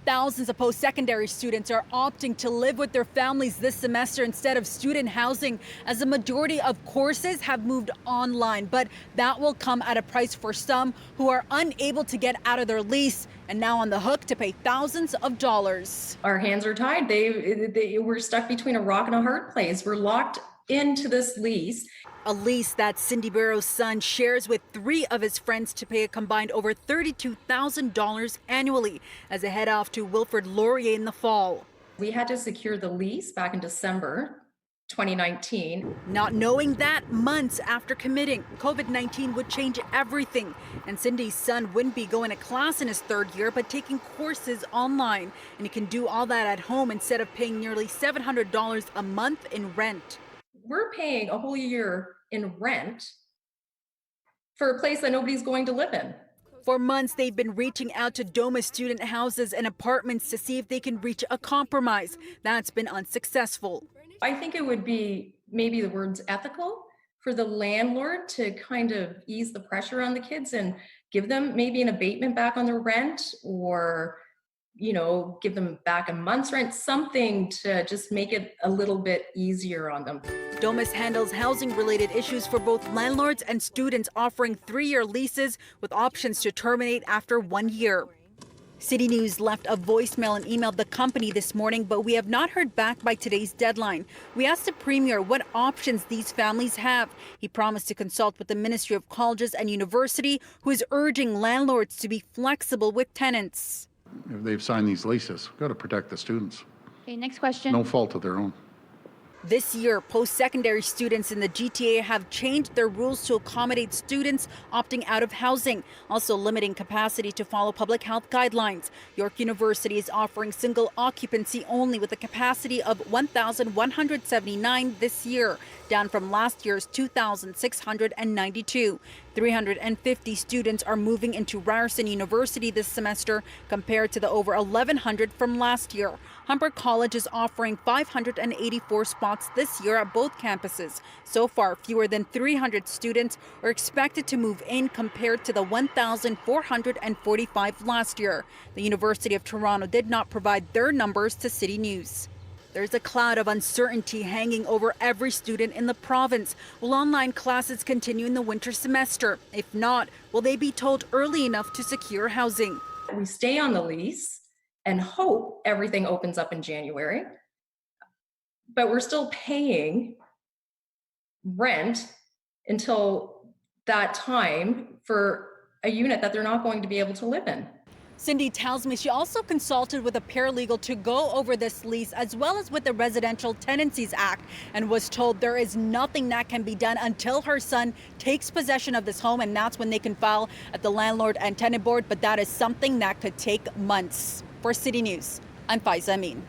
Thousands of post-secondary students are opting to live with their families this semester instead of student housing, as the majority of courses have moved online. But that will come at a price for some who are unable to get out of their lease and now on the hook to pay thousands of dollars. Our hands are tied. We're stuck between a rock and a hard place. We're locked into this lease. A lease that Cindy Barrow's son shares with 3 of his friends to pay a combined over $32,000 annually as they head off to Wilfrid Laurier in the fall. We had to secure the lease back in December 2019. Not knowing that months after committing, COVID-19 would change everything. And Cindy's son wouldn't be going to class in his 3rd year, but taking courses online. And he can do all that at home instead of paying nearly $700 a month in rent. We're paying a whole year in rent for a place that nobody's going to live in. For months, they've been reaching out to DOMA student houses and apartments to see if they can reach a compromise. That's been unsuccessful. I think it would be, maybe the word's ethical, for the landlord to kind of ease the pressure on the kids and give them maybe an abatement back on their rent, or give them back a month's rent, something to just make it a little bit easier on them. DOMAS handles housing-related issues for both landlords and students, offering 3-year leases with options to terminate after 1 year. City News left a voicemail and emailed the company this morning, but we have not heard back by today's deadline. We asked the Premier what options these families have. He promised to consult with the Ministry of Colleges and University, who is urging landlords to be flexible with tenants. If they've signed these leases, we've got to protect the students. Okay, next question. No fault of their own. This year, post-secondary students in the GTA have changed their rules to accommodate students opting out of housing, also limiting capacity to follow public health guidelines. York University is offering single occupancy only with a capacity of 1,179 this year, down from last year's 2,692. 350 students are moving into Ryerson University this semester compared to the over 1,100 from last year. Humber College is offering 584 spots this year at both campuses. So far, fewer than 300 students are expected to move in compared to the 1,445 last year. The University of Toronto did not provide their numbers to City News. There's a cloud of uncertainty hanging over every student in the province. Will online classes continue in the winter semester? If not, will they be told early enough to secure housing? We stay on the lease and hope everything opens up in January, but we're still paying rent until that time for a unit that they're not going to be able to live in. Cindy tells me she also consulted with a paralegal to go over this lease as well as with the Residential Tenancies Act, and was told there is nothing that can be done until her son takes possession of this home, and that's when they can file at the Landlord and Tenant Board, but that is something that could take months. For City News, I'm Faiza Amin.